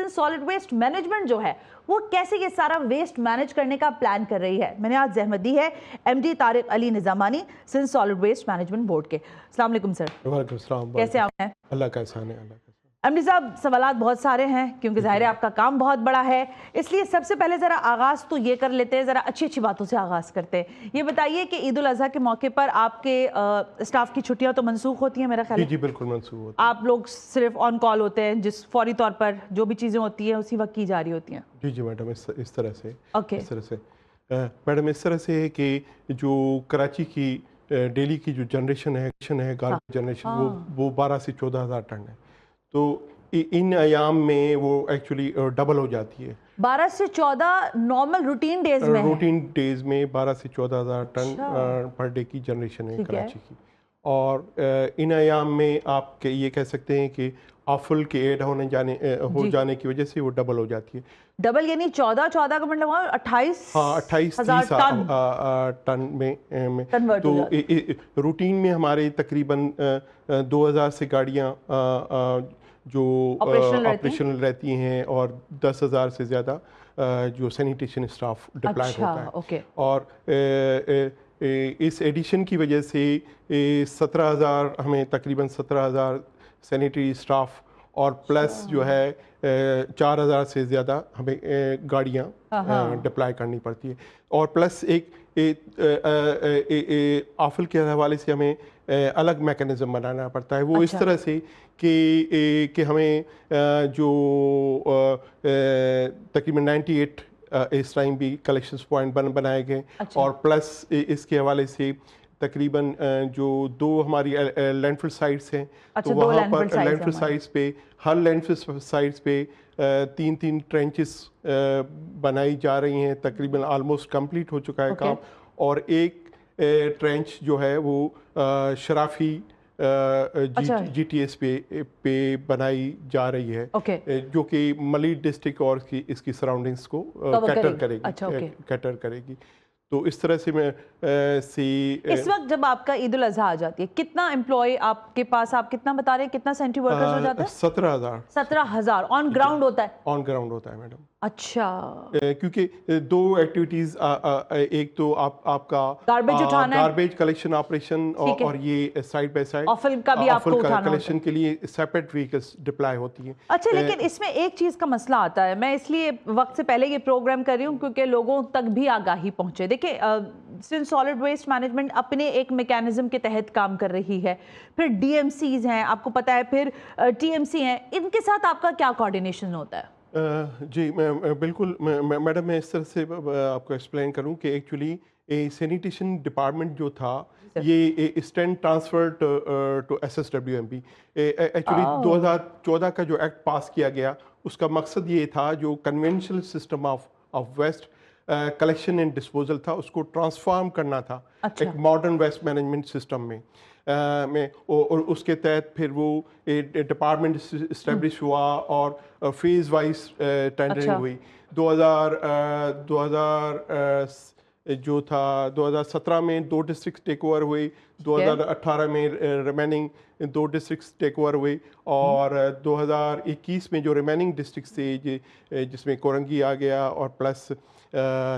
Sindh solid waste management जो है वो कैसे ये सारा वेस्ट मैनेज करने का प्लान कर रही है। मैंने आज जहमत दी है MD Tariq Ali Nizamani, Sindh solid waste management board के। अस्सलाम वालेकुम सर। वालेकुम सलाम। कैसे आप हैं? अल्लाह का एहसान है। एमडी साहब, सवालात बहुत सारे हैं क्योंकि ज़ाहिर है आपका काम बहुत बड़ा है, इसलिए सबसे पहले ज़रा आगाज़ तो ये कर लेते हैं, ज़रा अच्छी अच्छी बातों से आगाज़ करते हैं। ये बताइए कि ईद उल अज़हा के मौके पर आपके स्टाफ की छुट्टियां तो मनसूख होती हैं मेरा ख्याल है? जी बिल्कुल मनसूख होती है। आप लोग सिर्फ ऑन कॉल होते हैं, जिस फौरी तौर पर जो भी चीज़ें होती हैं उसी वक्त की जा रही होती हैं? जी मैडम, इस तरह से ओके। इस तरह से मैडम इस तरह से है कि जो कराची की डेली की जो जनरेशन है गार्बेज जनरेशन, वो 12 से 14 हज़ार टन है। तो इन अयाम में वो एक्चुअली डबल हो जाती है। 12 से 14 नॉर्मल रूटीन डेज में, रूटीन डेज में 12 से 14 हज़ार टन पर डे की जनरेशन है कराची की। और इन अयाम में आप ये कह सकते हैं कि आफुल के ऐड हो जाने की वजह से वो डबल हो जाती है। डबल यानी 14 का मतलब 28 30 टन में तो रूटीन में हमारे तकरीबन 2000 से गाड़ियाँ जो ऑपरेशनल रहती हैं और 10,000 से ज़्यादा जो सैनिटेशन स्टाफ डिप्लॉय होता है। ओके। और इस एडिशन की वजह से 17,000 हमें तकरीबन 17,000 सैनिटरी स्टाफ और प्लस जो है 4,000 से ज़्यादा हमें गाड़ियाँ डिप्लॉय करनी पड़ती है। और प्लस एक आफल के हवाले से हमें अलग मैकेनिज़्म बनाना पड़ता है। वो इस तरह से कि हमें जो तकरीबन 98 इस टाइम भी कलेक्शन पॉइंट बनाए गए। और प्लस इसके हवाले से तकरीबन जो 2 हमारी लैंडफिल साइट्स हैं, तो वहाँ पर लैंडफिल साइट्स पे हर लैंडफिल साइट्स पे 3 ट्रेंचेस बनाई जा रही हैं। तकरीबन ऑलमोस्ट कंप्लीट हो चुका है काम। और एक ट्रेंच जो है वो शराफी GTS पे बनाई जा रही है, जो कि मलीड डिस्ट्रिक्ट और इसकी सराउंडिंग्स को कैटर करेगी। तो इस तरह से मैं इस वक्त जब आपका ईद उल अज़हा आ जाती है, कितना एम्प्लॉय आपके पास, आप कितना बता रहे हैं, कितना सेंट्री वर्कर्स हो जाता है? 17,000। 17,000 ऑन ग्राउंड होता है? ऑन ग्राउंड होता है मैडम। अच्छा। क्योंकि 2 एक्टिविटीज, एक तो आपका गार्बेज उठाना, गार्बेज कलेक्शन ऑपरेशन, और ये साइड बाय साइड ऑफल का भी आपको उठाना कलेक्शन के लिए सेपरेट व्हीकल्स डिप्लॉय होती हैं। अच्छा, लेकिन इसमें एक चीज़ का मसला आता है, मैं इसलिए वक्त से पहले ये प्रोग्राम कर रही हूँ क्योंकि लोगों तक भी आगाही पहुँचे। देखिए, सिंध सॉलिड वेस्ट मैनेजमेंट अपने एक मैकेनिज्म के तहत काम कर रही है, फिर DMCs हैं, आपको पता है, फिर TMC हैं, इनके साथ आपका क्या कोऑर्डिनेशन होता है? जी बिल्कुल मैडम, मैं इस तरह से आपको एक्सप्लेन करूं कि एक्चुअली सैनिटेशन डिपार्टमेंट जो था ये stand transfer to SSWMB। Actually 2014 का जो एक्ट पास किया गया, उसका मकसद ये था जो conventional system of waste collection and disposal था, उसको ट्रांसफॉर्म करना था एक मॉडर्न वेस्ट मैनेजमेंट सिस्टम में। और उसके तहत फिर वो डिपार्टमेंट इस्टेब्लिश हुआ और फेज़ वाइज टेंडरिंग हुई। 2017 में 2 डिस्ट्रिक्ट टेक ओवर हुई, 2018 में रिमेनिंग 2 डिस्ट्रिक्ट टेक ओवर हुई, और 2021 में जो रिमेनिंग डिस्ट्रिक्ट थे जिसमें कोरंगी आ गया और प्लस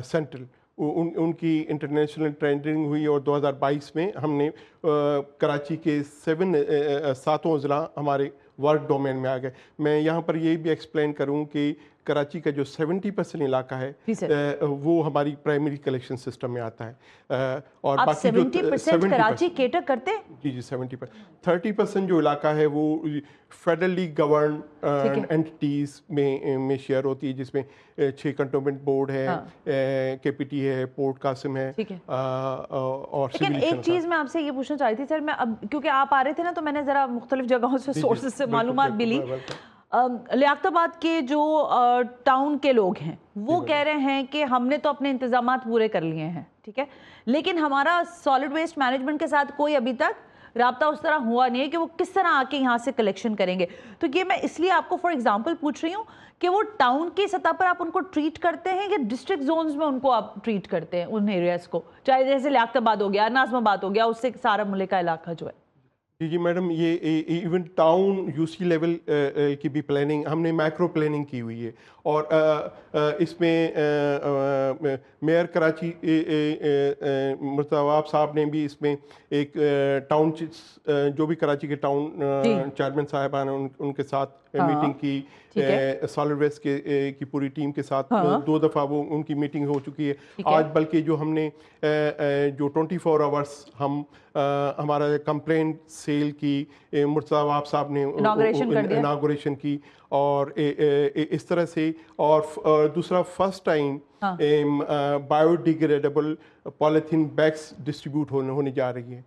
सेंट्रल, उनकी इंटरनेशनल टेंडरिंग हुई। और 2022 में हमने कराची के 7 ज़िला हमारे वर्क डोमेन में आ गए। मैं यहाँ पर ये भी एक्सप्लेन करूँ कि कराची का जो 70% इलाका है वो हमारी प्राइमरी कलेक्शन सिस्टम में आता है। और बाकी 70% कराची केटर करते हैं? जी 70%। 30% जो इलाका है वो फेडरली गवर्न एंटिटीज में शेयर होती है, जिसमें 6 कंटोनमेंट बोर्ड है, KPT है, पोर्ट कासिम है, और लेकिन एक चीज़ मैं आपसे ये पूछना चाहती थी सर, मैं अब क्योंकि आप आ रहे थे ना, तो मैंने ज़रा मुख्तलिफ जगहों से सोर्सेज से मालूमात भी ली। लियाकताबाद के जो टाउन के लोग हैं वो कह रहे हैं कि हमने तो अपने इंतजामात पूरे कर लिए हैं, ठीक है, लेकिन हमारा सॉलिड वेस्ट मैनेजमेंट के साथ कोई अभी तक राब्ता उस तरह हुआ नहीं है कि वो किस तरह आके यहाँ से कलेक्शन करेंगे। तो ये मैं इसलिए आपको फॉर एग्जांपल पूछ रही हूँ कि वो टाउन की सतह पर आप उनको ट्रीट करते हैं या डिस्ट्रिक्ट जोन्स में उनको आप ट्रीट करते हैं उन एरियाज को, चाहे जैसे लियाकताबाद हो गया, नाज़माबाद हो गया, उससे सारा मुल्क का इलाका जो है? जी मैडम, ये इवन टाउन यूसी लेवल की भी प्लानिंग हमने मैक्रो प्लानिंग की हुई है, और इसमें मेयर कराची मुर्तज़ा साहब ने भी इसमें एक टाउन जो भी कराची के टाउन चेयरमैन साहिबान उनके साथ मीटिंग की, सॉलिड वेस्ट की पूरी टीम के साथ 2 दफ़ा वो उनकी मीटिंग हो चुकी है। आज बल्कि जो हमने जो 24 आवर्स हम हमारा कंप्लेंट सेल की मुर्तज़ा साहब ने इनागोरेशन की, और इस तरह से, और दूसरा first time biodegradable polythene bags distribute होने जा रही है।